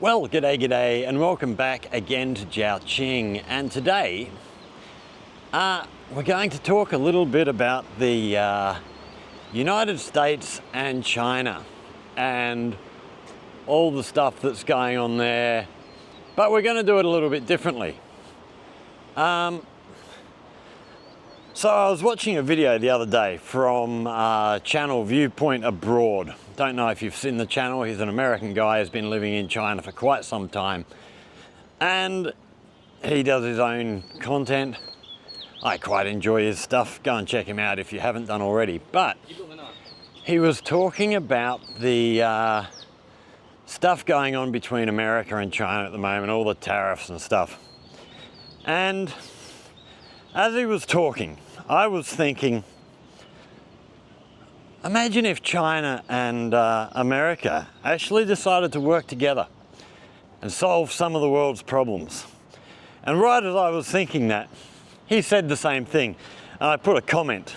Well, g'day, and welcome back again to Jiao Ching. And today, we're going to talk a little bit about the United States and China and all the stuff that's going on there, but we're going to do it a little bit differently. So I was watching a video the other day from channel Viewpoint Abroad. Don't know if you've seen the channel. He's an American guy who's been living in China for quite some time, and he does his own content. I quite enjoy his stuff. Go and check him out if you haven't done already. But he was talking about the stuff going on between America and China at the moment, all the tariffs and stuff. And as he was talking, I was thinking, imagine if China and America actually decided to work together and solve some of the world's problems. And right as I was thinking that, he said the same thing. And I put a comment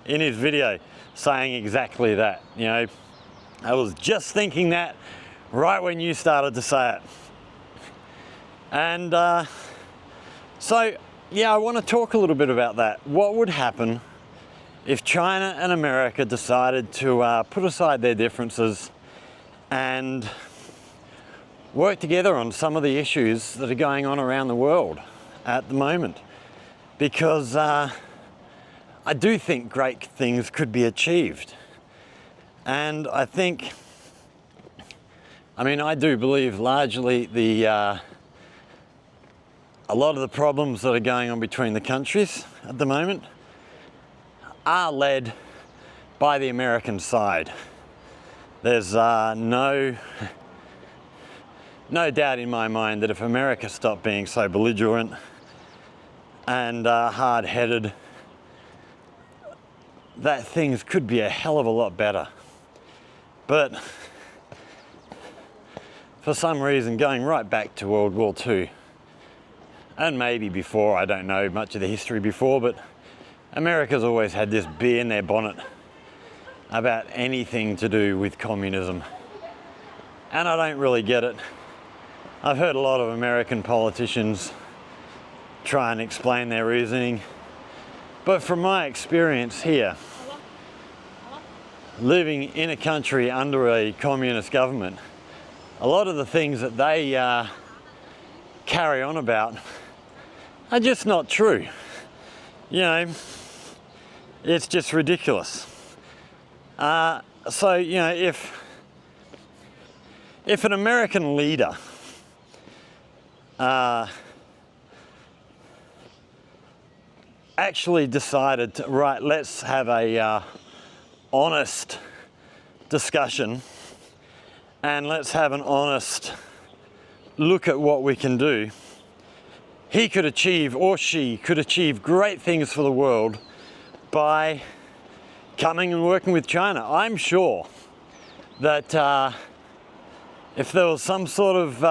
in his video saying exactly that. You know, I was just thinking that right when you started to say it. And so, yeah, I want to talk a little bit about that. What would happen if China and America decided to put aside their differences and work together on some of the issues that are going on around the world at the moment? Because I do think great things could be achieved. And I think, I do believe largely a lot of the problems that are going on between the countries at the moment are led by the American side. There's no doubt in my mind that if America stopped being so belligerent and hard-headed, that things could be a hell of a lot better. But for some reason, going right back to World War II, and maybe before, I don't know much of the history before, but America's always had this bee in their bonnet about anything to do with communism. And I don't really get it. I've heard a lot of American politicians try and explain their reasoning. But from my experience here, living in a country under a communist government, a lot of the things that they carry on about are just not true. You know, it's just ridiculous. So, you know, if an American leader actually decided to, right, let's have a honest discussion and let's have an honest look at what we can do, he could achieve, or she could achieve, great things for the world by coming and working with China. I'm sure that if there was some sort of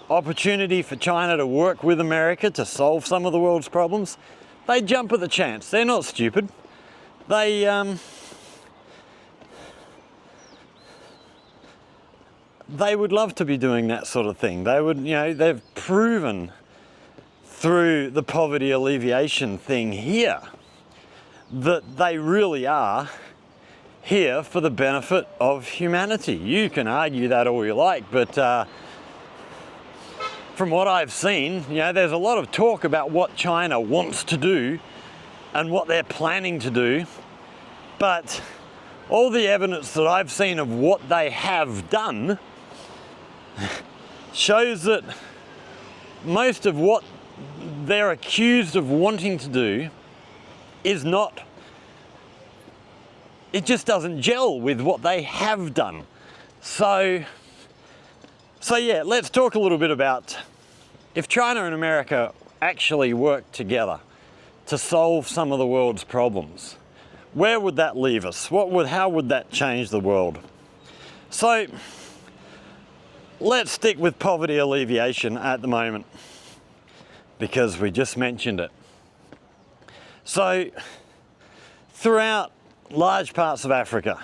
opportunity for China to work with America to solve some of the world's problems, they'd jump at the chance. They're not stupid. They would love to be doing that sort of thing. They would, you know, they've proven through the poverty alleviation thing here that they really are here for the benefit of humanity. You can argue that all you like, but from what I've seen, you know, there's a lot of talk about what China wants to do and what they're planning to do, but all the evidence that I've seen of what they have done shows that most of what they're accused of wanting to do is not, it just doesn't gel with what they have done. So yeah, let's talk a little bit about if China and America actually worked together to solve some of the world's problems. Where would that leave us? How would that change the world? So let's stick with poverty alleviation at the moment, because we just mentioned it. So throughout large parts of Africa,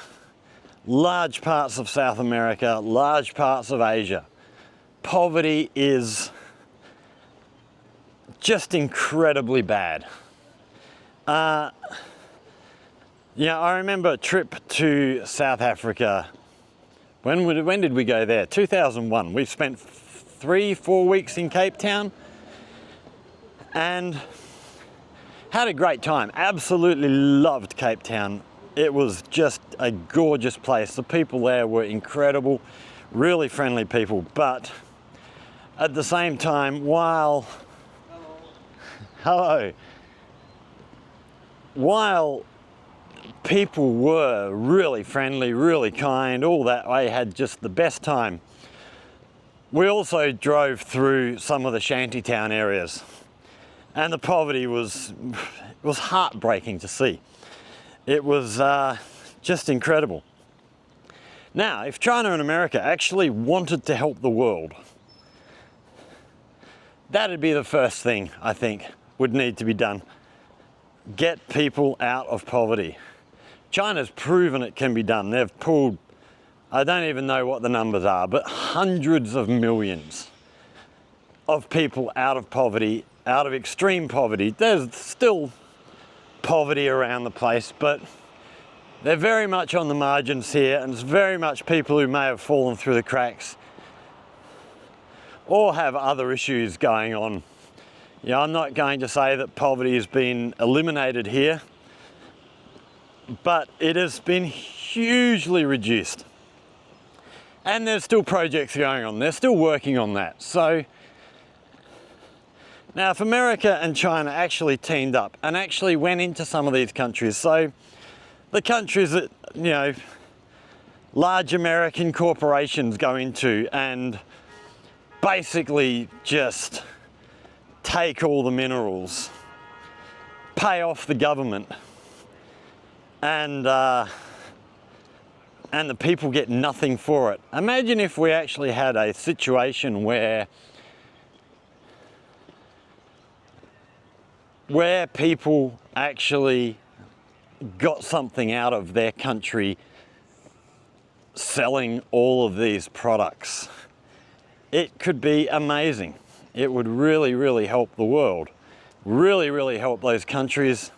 large parts of South America, large parts of Asia, poverty is just incredibly bad. I remember a trip to South Africa. When did we go there? 2001. We spent 3-4 weeks in Cape Town and had a great time. Absolutely loved Cape Town. It was just a gorgeous place. The people there were incredible, really friendly people. But at the same time, while people were really friendly, really kind, all that, I had just the best time. We also drove through some of the shantytown areas, and the poverty was heartbreaking to see. It was just incredible. Now, if China and America actually wanted to help the world, that'd be the first thing I think would need to be done. Get people out of poverty. China's proven it can be done. They've pulled, I don't even know what the numbers are, but hundreds of millions of people out of poverty, out of extreme poverty. There's still poverty around the place, but they're very much on the margins here, and it's very much people who may have fallen through the cracks or have other issues going on. I'm not going to say that poverty has been eliminated here, but it has been hugely reduced. And there's still projects going on. They're still working on that. So now, if America and China actually teamed up and actually went into some of these countries, so the countries that, large American corporations go into and basically just take all the minerals, pay off the government, and the people get nothing for it. Imagine if we actually had a situation where people actually got something out of their country selling all of these products. It could be amazing. It would really, really help the world. Really, really help those countries.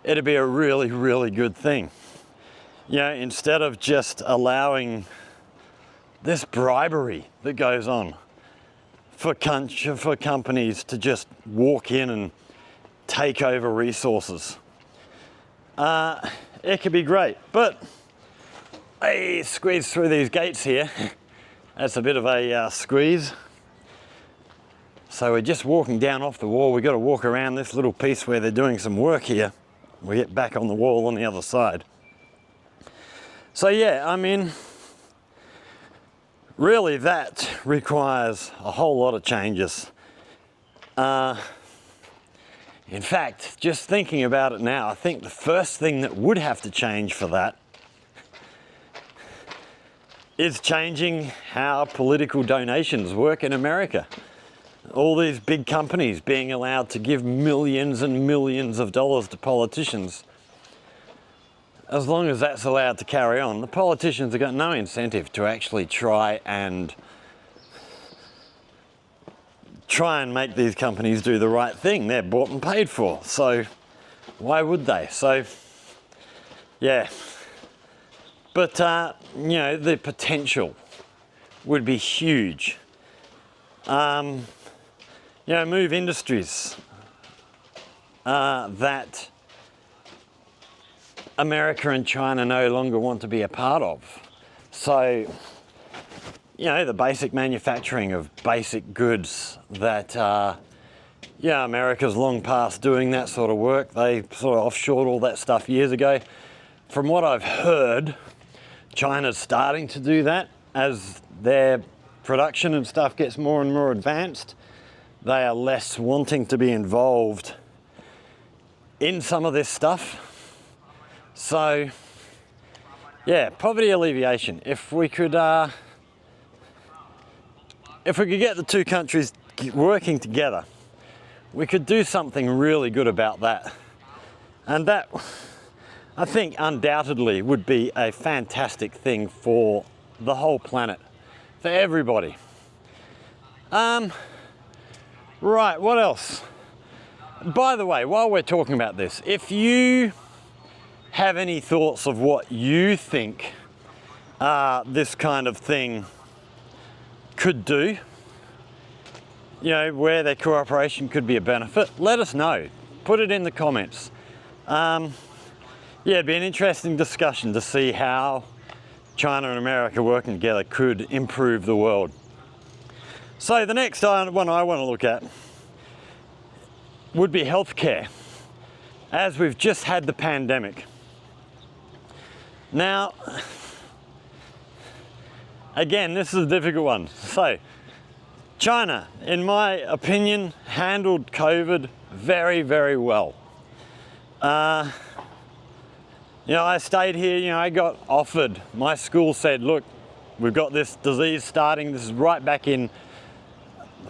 It'd be a really, really good thing. Instead of just allowing this bribery that goes on for companies to just walk in and take over resources. It could be great, but I squeeze through these gates here. That's a bit of a squeeze. So we're just walking down off the wall. We've got to walk around this little piece where they're doing some work here. We get back on the wall on the other side. So really that requires a whole lot of changes. In fact, just thinking about it now, I think the first thing that would have to change for that is changing how political donations work in America. All these big companies being allowed to give millions and millions of dollars to politicians. As long as that's allowed to carry on, the politicians have got no incentive to actually try and make these companies do the right thing. They're bought and paid for, so why would they? So, yeah. But, the potential would be huge. Move industries that America and China no longer want to be a part of. So, the basic manufacturing of basic goods that, America's long past doing that sort of work. They sort of offshored all that stuff years ago. From what I've heard, China's starting to do that as their production and stuff gets more and more advanced. They are less wanting to be involved in some of this stuff. So, poverty alleviation. If we could get the two countries working together, we could do something really good about that. And that, I think, undoubtedly would be a fantastic thing for the whole planet, for everybody. Right, what else? By the way, while we're talking about this, if you have any thoughts of what you think this kind of thing could do, you know, where their cooperation could be a benefit, let us know. Put it in the comments. Yeah, it'd be an interesting discussion to see how China and America working together could improve the world. So the next one I want to look at would be healthcare, as we've just had the pandemic. Now, again, this is a difficult one. So, China, in my opinion, handled COVID very, very well. You know, I stayed here, you know, I got offered, my school said, look, we've got this disease starting, this is right back in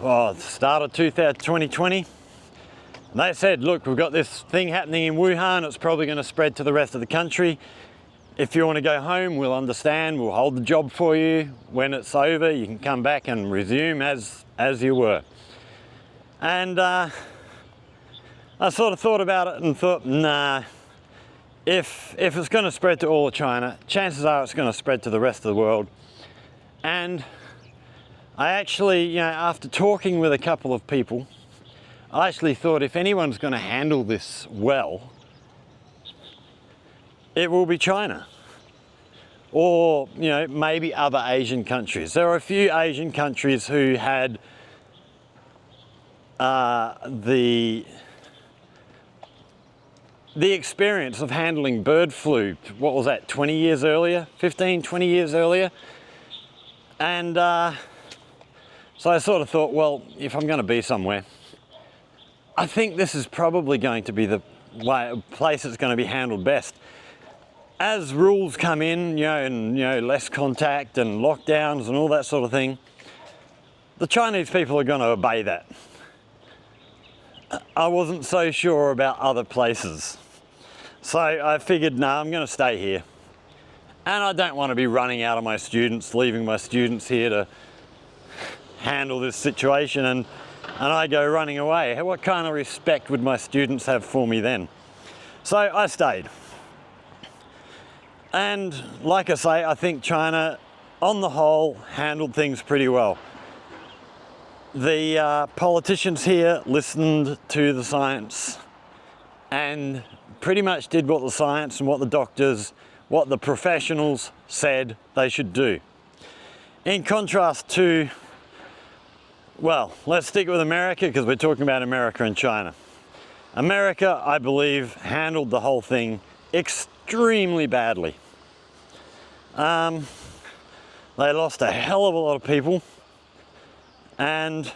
the start of 2020. And they said, look, we've got this thing happening in Wuhan, it's probably going to spread to the rest of the country. If you want to go home, we'll understand, we'll hold the job for you. When it's over, you can come back and resume as you were. And I sort of thought about it and thought, nah, if it's going to spread to all of China, chances are it's going to spread to the rest of the world. And I actually, you know, after talking with a couple of people, I actually thought if anyone's going to handle this well, it will be China. Or, you know, maybe other Asian countries. There are a few Asian countries who had the experience of handling bird flu, what was that, 20 years earlier? 15, 20 years earlier? And so I sort of thought, well, if I'm going to be somewhere, I think this is probably going to be the place that's going to be handled best. As rules come in, you know, less contact and lockdowns and all that sort of thing, the Chinese people are going to obey that. I wasn't so sure about other places. So I figured, no, I'm going to stay here. And I don't want to be running out of my students, leaving my students here to handle this situation and I go running away. What kind of respect would my students have for me then? So I stayed. And like I say, I think China, on the whole, handled things pretty well. The politicians here listened to the science and pretty much did what the science and what the doctors, what the professionals said they should do. In contrast to, well, let's stick with America because we're talking about America and China. America, I believe, handled the whole thing extremely badly. They lost a hell of a lot of people, and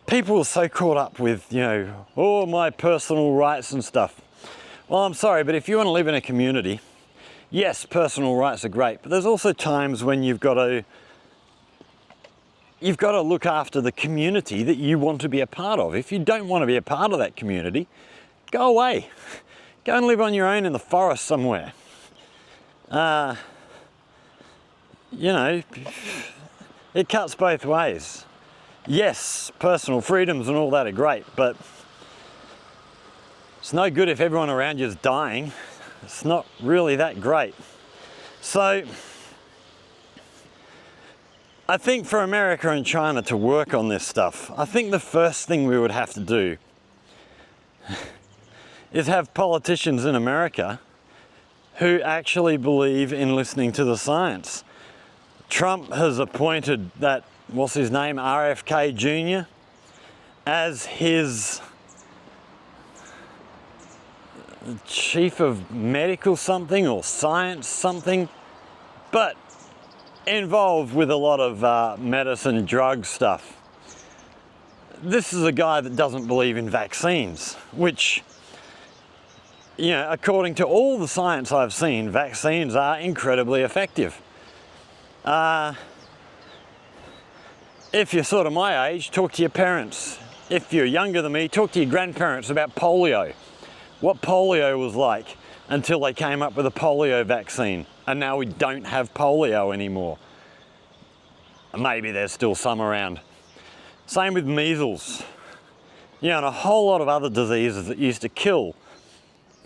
people were so caught up with, you know, oh, my personal rights and stuff. Well, I'm sorry, but if you want to live in a community, yes, personal rights are great, but there's also times when you've got to look after the community that you want to be a part of. If you don't want to be a part of that community, go away. Go and live on your own in the forest somewhere. You know, it cuts both ways. Yes, personal freedoms and all that are great, but it's no good if everyone around you is dying. It's not really that great. So I think for America and China to work on this stuff, I think the first thing we would have to do is have politicians in America who actually believe in listening to the science. Trump has appointed that, what's his name, RFK Jr. as his chief of medical something or science something, but involved with a lot of medicine, drug stuff. This is a guy that doesn't believe in vaccines, which, you know, according to all the science I've seen, vaccines are incredibly effective. If you're sort of my age, talk to your parents. If you're younger than me, talk to your grandparents about polio. What polio was like until they came up with a polio vaccine. And now we don't have polio anymore. Maybe there's still some around. Same with measles. You know, and a whole lot of other diseases that used to kill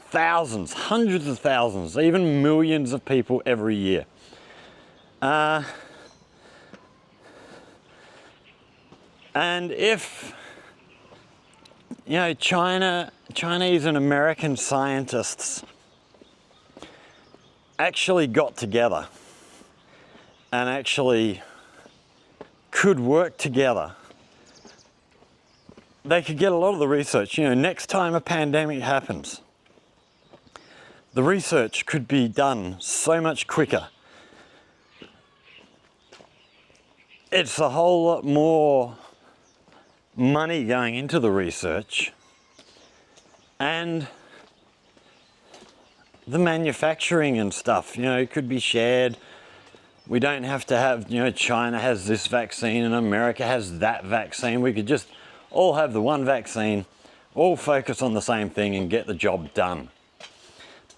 thousands, hundreds of thousands, even millions of people every year. And if, you know, Chinese and American scientists actually got together and actually could work together, they could get a lot of the research. You know, next time a pandemic happens, the research could be done so much quicker. It's a whole lot more money going into the research, and the manufacturing and stuff, you know, could be shared. We don't have to have, you know, China has this vaccine and America has that vaccine. We could just all have the one vaccine, all focus on the same thing and get the job done.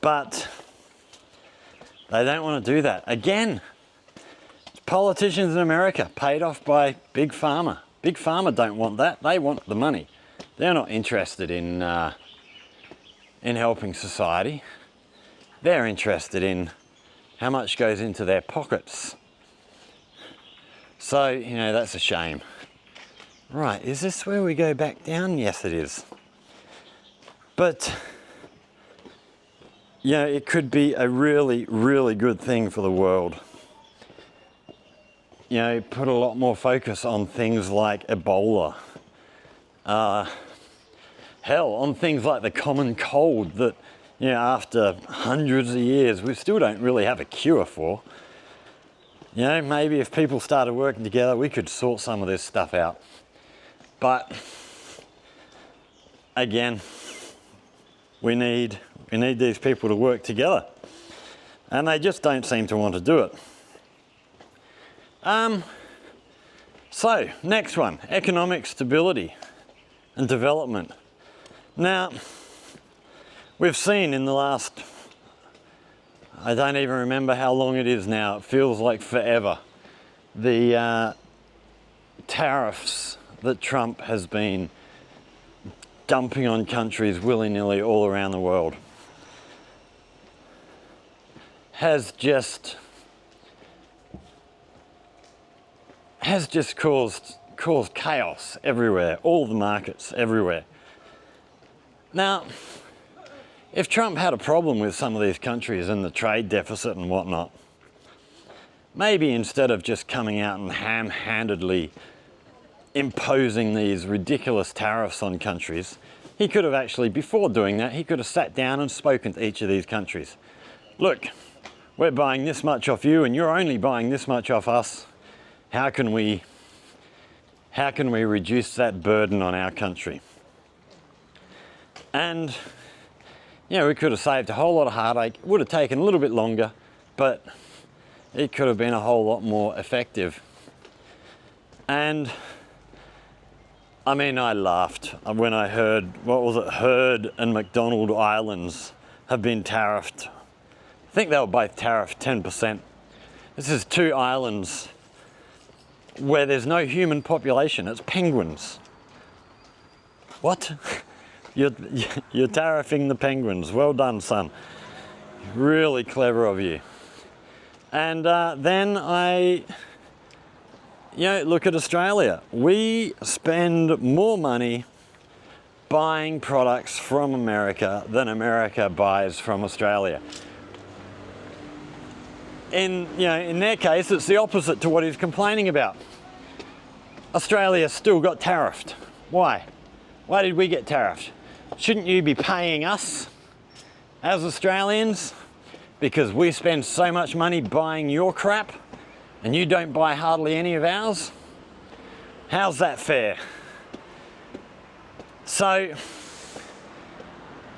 But they don't want to do that. Again, politicians in America paid off by Big Pharma. Big Pharma don't want that. They want the money. They're not interested in helping society. They're interested in how much goes into their pockets. So, you know, that's a shame. Right, is this where we go back down? Yes, it is. But, you know, it could be a really, really good thing for the world. You know, put a lot more focus on things like Ebola. Hell, on things like the common cold that, you know, after hundreds of years, we still don't really have a cure for. You know, maybe if people started working together, we could sort some of this stuff out. But again, we need these people to work together, and they just don't seem to want to do it. So next one, economic stability and development. Now, we've seen in the last, I don't even remember how long it is now, it feels like forever, the tariffs that Trump has been dumping on countries willy-nilly all around the world has just caused chaos everywhere, all the markets everywhere. Now, if Trump had a problem with some of these countries and the trade deficit and whatnot, maybe instead of just coming out and ham-handedly imposing these ridiculous tariffs on countries, he could have actually, before doing that, he could have sat down and spoken to each of these countries. Look, we're buying this much off you and you're only buying this much off us. How can we reduce that burden on our country? And, you know, we could have saved a whole lot of heartache. It would have taken a little bit longer, but it could have been a whole lot more effective. And I mean, I laughed when I heard, Heard and McDonald Islands have been tariffed. I think they were both tariffed 10%. This is two islands where there's no human population, it's penguins. What? You're tariffing the penguins. Well done, son. Really clever of you. And then look at Australia. We spend more money buying products from America than America buys from Australia. In their case, it's the opposite to what he's complaining about. Australia still got tariffed. Why? Why did we get tariffed? Shouldn't you be paying us as Australians because we spend so much money buying your crap and you don't buy hardly any of ours? How's that fair? So,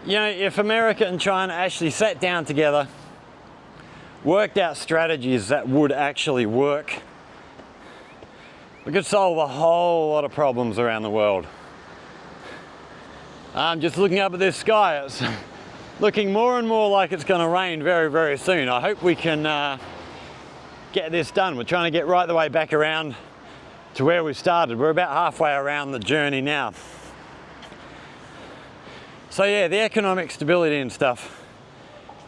if America and China actually sat down together, worked out strategies that would actually work, we could solve a whole lot of problems around the world. I'm just looking up at this sky. It's looking more and more like it's going to rain very, very soon. I hope we can get this done. We're trying to get right the way back around to where we started. We're about halfway around the journey now. So yeah, the economic stability and stuff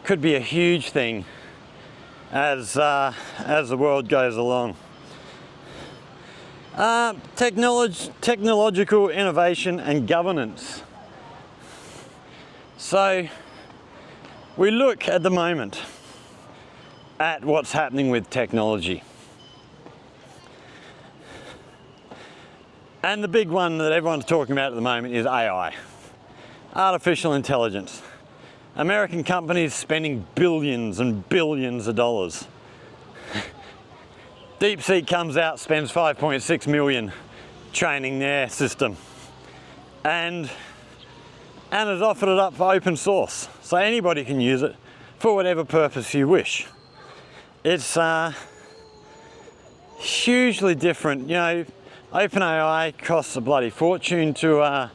could be a huge thing as the world goes along. Technological innovation and governance. So we look at the moment at what's happening with technology. And the big one that everyone's talking about at the moment is AI, artificial intelligence. American companies spending billions and billions of dollars. DeepSeek comes out, spends 5.6 million training their system, and has offered it up for open source, so anybody can use it for whatever purpose you wish. It's hugely different. You know, OpenAI costs a bloody fortune to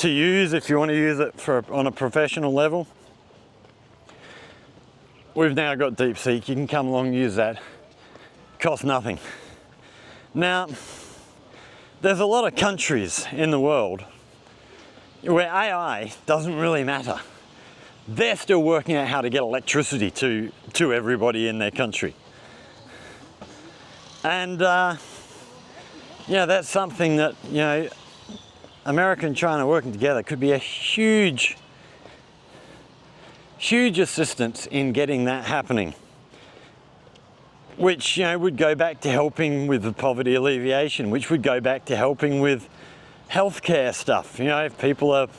use if you want to use it on a professional level. We've now got DeepSeek. You can come along and use that. Costs nothing. Now, there's a lot of countries in the world where AI doesn't really matter. They're still working out how to get electricity to everybody in their country. And yeah, that's something that, you know, America and China working together could be a huge assistance in getting that happening, which, you know, would go back to helping with the poverty alleviation, which would go back to helping with healthcare stuff. You know, if people have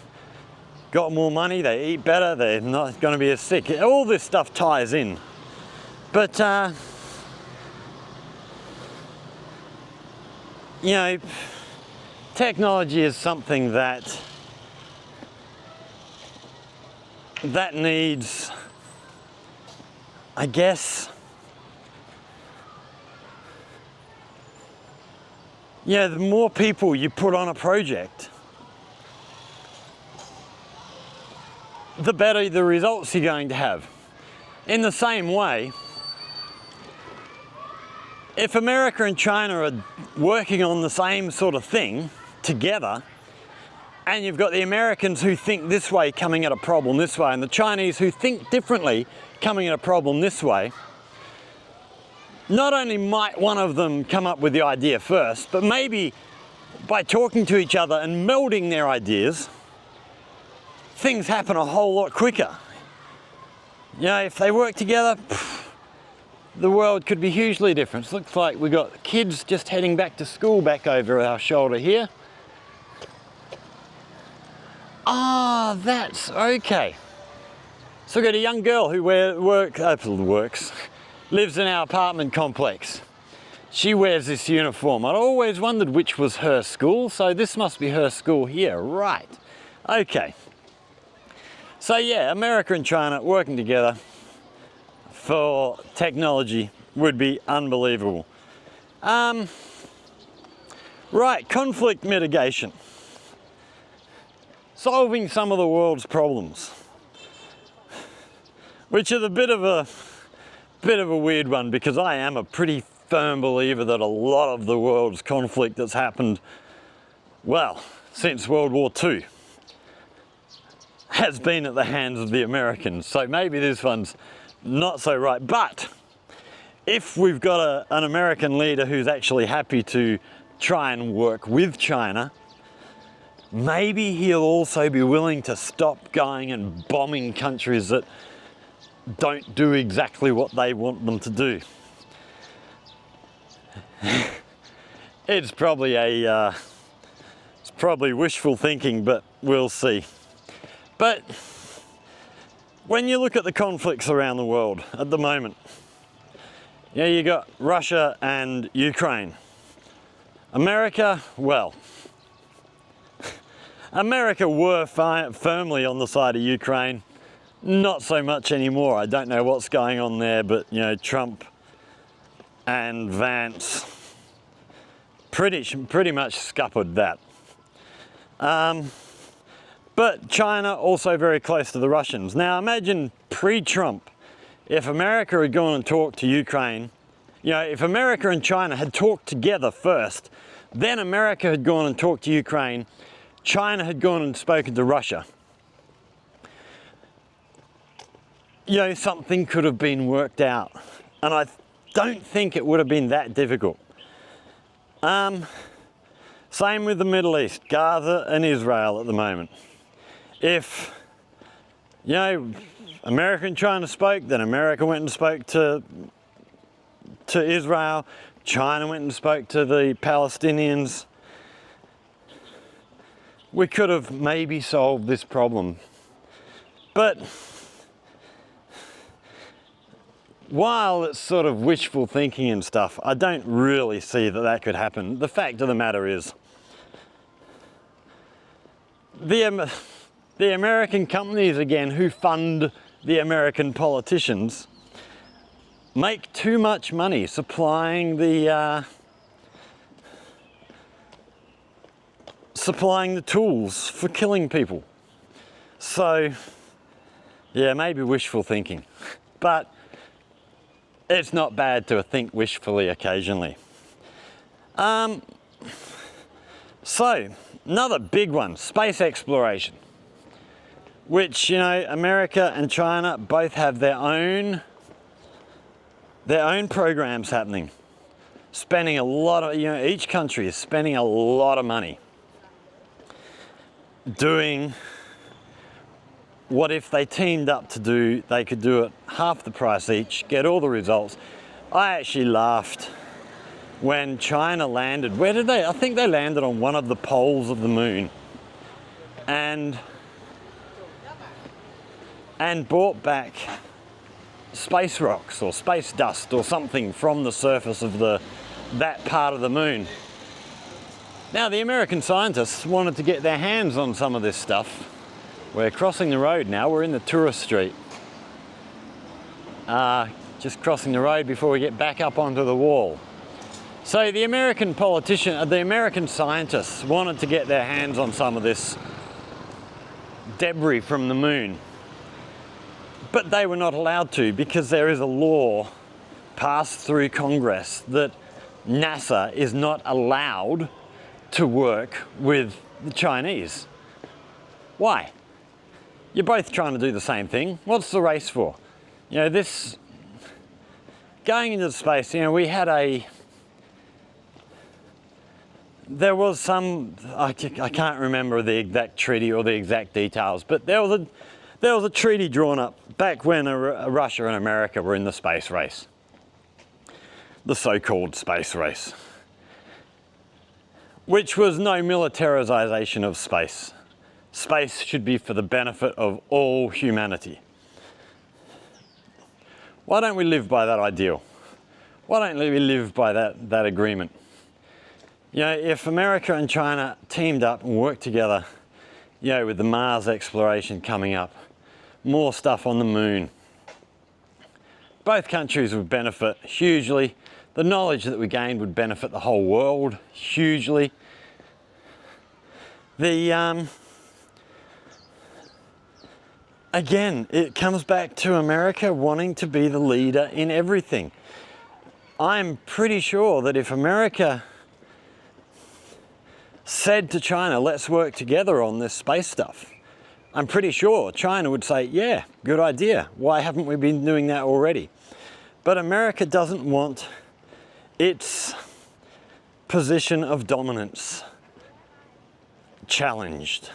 got more money, they eat better, they're not going to be as sick. All this stuff ties in. But you know, technology is something that needs, I guess, yeah, the more people you put on a project, the better the results you're going to have. In the same way, if America and China are working on the same sort of thing together, and you've got the Americans who think this way coming at a problem this way, and the Chinese who think differently coming at a problem this way, not only might one of them come up with the idea first, but maybe by talking to each other and melding their ideas, things happen a whole lot quicker. You know, if they work together, the world could be hugely different. It looks like we've got kids just heading back to school back over our shoulder here. Ah, that's okay. So we've got a young girl who lives in our apartment complex. She wears this uniform. I'd always wondered which was her school, so this must be her school here, right? Okay. So yeah, America and China working together for technology would be unbelievable. Right, conflict mitigation. Solving some of the world's problems, which is a bit of a weird one, because I am a pretty firm believer that a lot of the world's conflict that's happened, well, since World War II, has been at the hands of the Americans. So maybe this one's not so right. But if we've got an American leader who's actually happy to try and work with China, maybe he'll also be willing to stop going and bombing countries that don't do exactly what they want them to do. It's probably wishful thinking, but we'll see. But when you look at the conflicts around the world at the moment, yeah, you got Russia and Ukraine. America, well, America were firmly on the side of Ukraine, not so much anymore. I don't know what's going on there, but you know, Trump and Vance pretty much scuppered that. But China also very close to the Russians. Now imagine pre-Trump, if America had gone and talked to Ukraine, if America and China had talked together first, then America had gone and talked to Ukraine, China had gone and spoken to Russia, something could have been worked out. And I don't think it would have been that difficult. Same with the Middle East, Gaza and Israel at the moment. If, America and China spoke, then America went and spoke to Israel, China went and spoke to the Palestinians, we could have maybe solved this problem. But while it's sort of wishful thinking and stuff, I don't really see that that could happen. The fact of the matter is, the American companies, again, who fund the American politicians, make too much money supplying the tools for killing people. So, yeah, maybe wishful thinking, but it's not bad to think wishfully occasionally. So, another big one, space exploration, which, America and China both have their own programs happening, spending a lot of, each country is spending a lot of money doing what if they teamed up to do, they could do it half the price each, get all the results. I actually laughed when China landed. Where did they? I think they landed on one of the poles of the moon and brought back space rocks or space dust or something from the surface of that part of the moon. Now, the American scientists wanted to get their hands on some of this stuff. We're crossing the road now, we're in the tourist street. Just crossing the road before we get back up onto the wall. So the American scientists wanted to get their hands on some of this debris from the moon. But they were not allowed to because there is a law passed through Congress that NASA is not allowed to work with the Chinese. Why? You're both trying to do the same thing. What's the race for? This going into space, we had there was some, I can't remember the exact treaty or the exact details, but there was a treaty drawn up back when Russia and America were in the space race. The so-called space race. Which was no militarization of space. Space should be for the benefit of all humanity. Why don't we live by that ideal? Why don't we live by that agreement? If America and China teamed up and worked together, with the Mars exploration coming up, more stuff on the moon, both countries would benefit hugely. The knowledge that we gained would benefit the whole world hugely. Again, it comes back to America wanting to be the leader in everything. I'm pretty sure that if America said to China, let's work together on this space stuff, I'm pretty sure China would say, yeah, good idea. Why haven't we been doing that already? But America doesn't want its position of dominance challenged,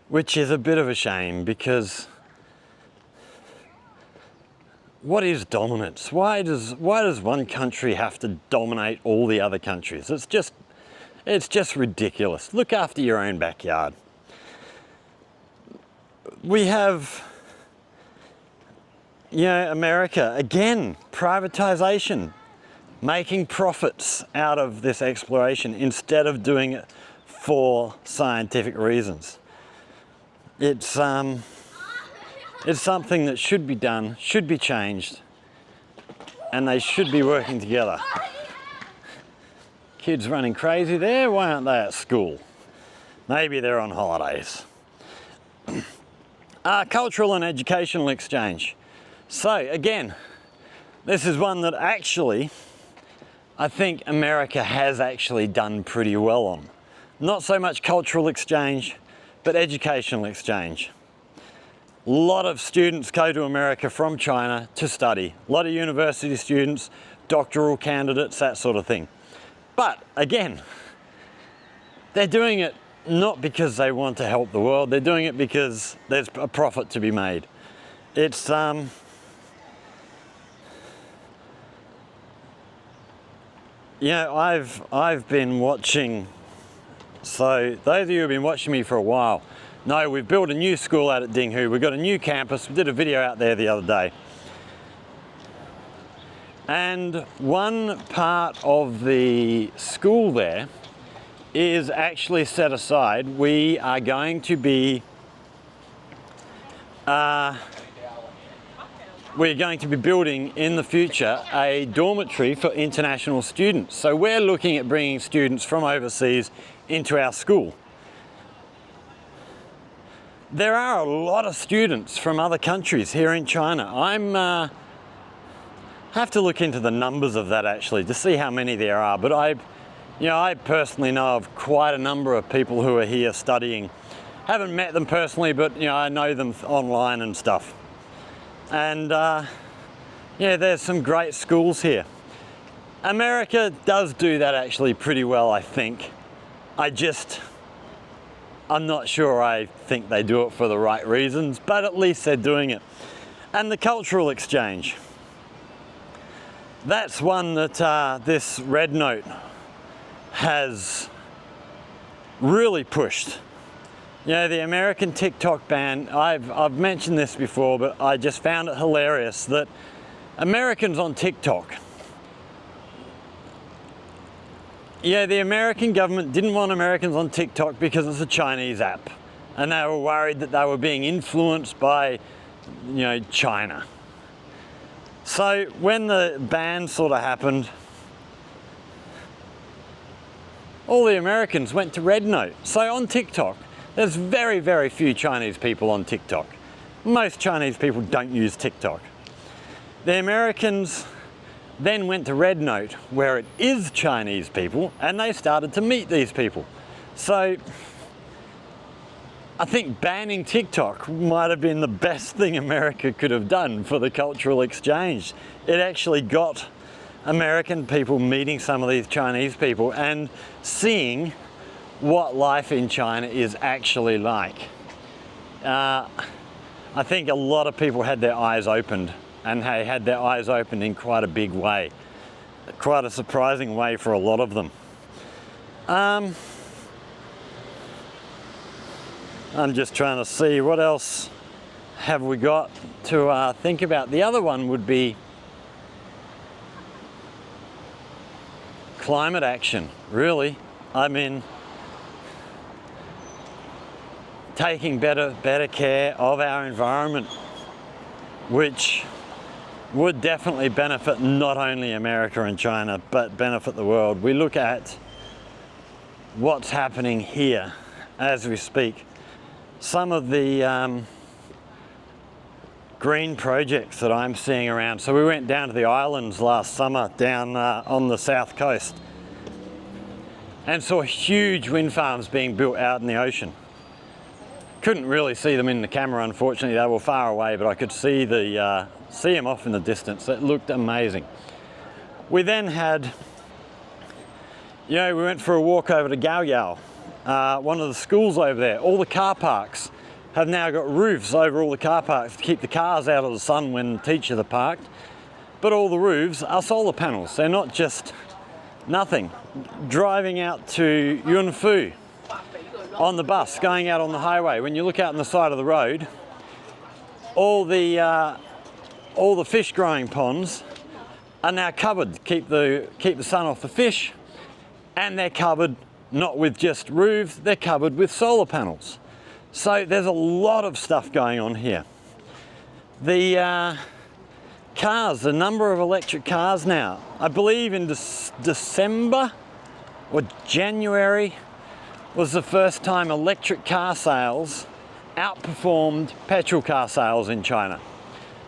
which is a bit of a shame because what is dominance? Why does one country have to dominate all the other countries? It's just ridiculous. Look after your own backyard. We have, America, again, privatization, making profits out of this exploration instead of doing it for scientific reasons. It's something that should be done, should be changed, and they should be working together. Kids running crazy there, why aren't they at school? Maybe they're on holidays. Cultural and educational exchange. So again, this is one that actually I think America has actually done pretty well on. Not so much cultural exchange, but educational exchange. A lot of students go to America from China to study. A lot of university students, doctoral candidates, that sort of thing. But again, they're doing it not because they want to help the world, they're doing it because there's a profit to be made. It's you know, I've been watching, so those of you who have been watching me for a while know we've built a new school out at Dinghu. We've got a new campus. We did a video out there the other day. And one part of the school there is actually set aside. We are going to be we're going to be building in the future a dormitory for international students. So we're looking at bringing students from overseas into our school. There are a lot of students from other countries here in China. I'm have to look into the numbers of that actually to see how many there are, but I personally know of quite a number of people who are here studying. Haven't met them personally, but I know them online and stuff. And yeah, there's some great schools here. America does do that actually pretty well, I think. I'm not sure I think they do it for the right reasons, but at least they're doing it. And the cultural exchange. That's one that this Red Note has really pushed. The American TikTok ban, I've mentioned this before, but I just found it hilarious that Americans on TikTok, the American government didn't want Americans on TikTok because it's a Chinese app, and they were worried that they were being influenced by, China. So when the ban sort of happened, all the Americans went to Red Note. So on TikTok, there's very, very few Chinese people on TikTok. Most Chinese people don't use TikTok. The Americans then went to Red Note, where it is Chinese people, and they started to meet these people. So I think banning TikTok might have been the best thing America could have done for the cultural exchange. It actually got American people meeting some of these Chinese people and seeing what life in China is actually like. I think a lot of people had their eyes opened, and they had their eyes opened in quite a big way. Quite a surprising way for a lot of them. I'm just trying to see what else have we got to think about. The other one would be climate action, really. I mean, taking better care of our environment, which would definitely benefit not only America and China, but benefit the world. We look at what's happening here as we speak. Some of the green projects that I'm seeing around. So we went down to the islands last summer down on the south coast and saw huge wind farms being built out in the ocean. Couldn't really see them in the camera, unfortunately. They were far away, but I could see them off in the distance. It looked amazing. We then had, we went for a walk over to Gaoyao, one of the schools over there. All the car parks have now got roofs over all the car parks to keep the cars out of the sun when teachers are parked. But all the roofs are solar panels. They're not just nothing. Driving out to Yunfu on the bus, going out on the highway, when you look out on the side of the road, all the fish growing ponds are now covered to keep the sun off the fish, and they're covered not with just roofs, they're covered with solar panels. So there's a lot of stuff going on here. The cars, the number of electric cars now, I believe in December or January was the first time electric car sales outperformed petrol car sales in China.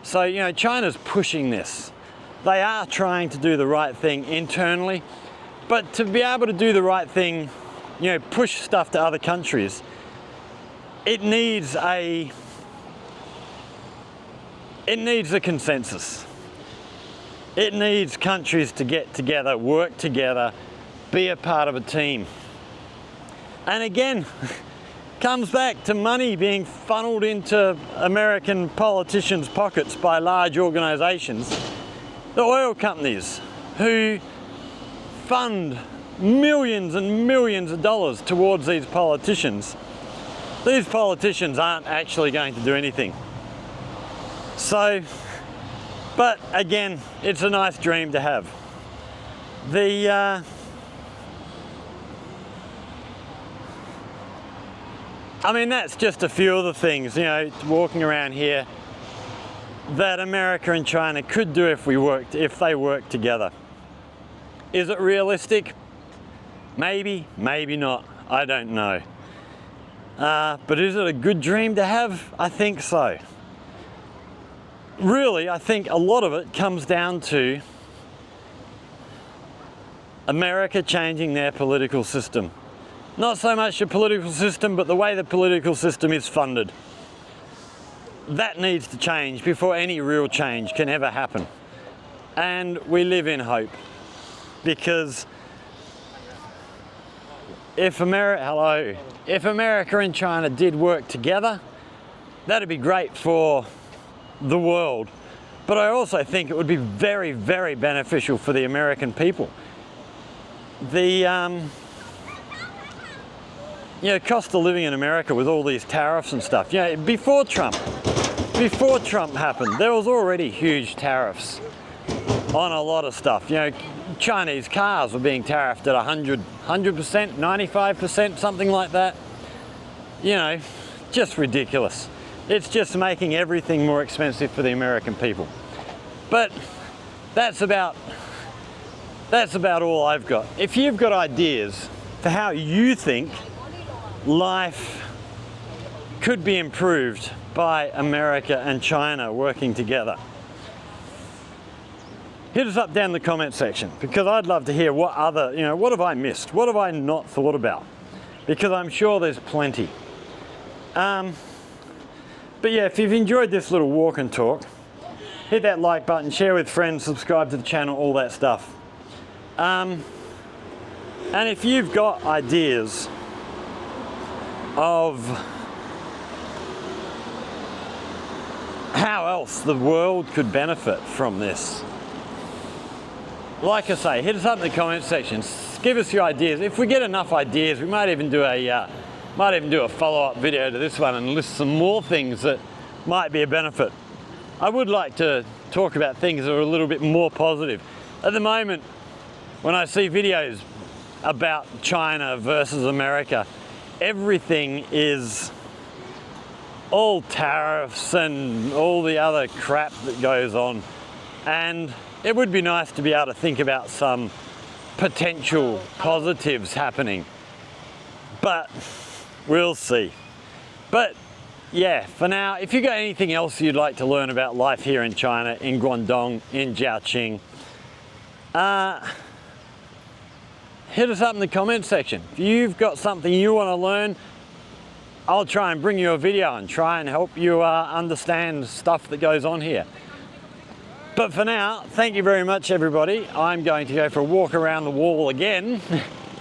So, you know, China's pushing this. They are trying to do the right thing internally, but to be able to do the right thing, you know, push stuff to other countries, it needs a consensus. It needs countries to get together, work together, be a part of a team. And again, comes back to money being funneled into American politicians' pockets by large organisations, the oil companies, who fund millions and millions of dollars towards these politicians. These politicians aren't actually going to do anything. So, but again, it's a nice dream to have. I mean, that's just a few of the things, you know, walking around here, that America and China could do if they worked together. Is it realistic? Maybe, maybe not. I don't know. But is it a good dream to have? I think so. Really, I think a lot of it comes down to America changing their political system. Not so much the political system, but the way the political system is funded. That needs to change before any real change can ever happen. And we live in hope, because if America and China did work together, that'd be great for the world. But I also think it would be very, very beneficial for the American people. The you know, cost of living in America with all these tariffs and stuff. You know, before Trump happened, there was already huge tariffs on a lot of stuff. You know, Chinese cars were being tariffed at 100%, 95%, something like that. You know, just ridiculous. It's just making everything more expensive for the American people. But that's about all I've got. If you've got ideas for how you think life could be improved by America and China working together, hit us up down in the comment section, because I'd love to hear what have I missed? What have I not thought about? Because I'm sure there's plenty. But yeah, if you've enjoyed this little walk and talk, hit that like button, share with friends, subscribe to the channel, all that stuff. And if you've got ideas of how else the world could benefit from this, like I say, hit us up in the comment section. Give us your ideas. If we get enough ideas, we might even do a follow-up video to this one and list some more things that might be a benefit. I would like to talk about things that are a little bit more positive. At the moment, when I see videos about China versus America, everything is all tariffs and all the other crap that goes on. And it would be nice to be able to think about some potential positives happening. But we'll see. But yeah, for now, if you've got anything else you'd like to learn about life here in China, in Guangdong, in Jiaqing, hit us up in the comment section. If you've got something you want to learn, I'll try and bring you a video and try and help you understand stuff that goes on here. But for now, thank you very much, everybody. I'm going to go for a walk around the wall again.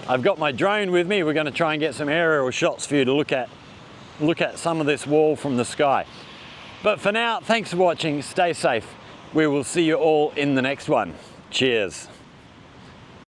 I've got my drone with me. We're going to try and get some aerial shots for you to look at some of this wall from the sky. But for now, thanks for watching. Stay safe. We will see you all in the next one. Cheers.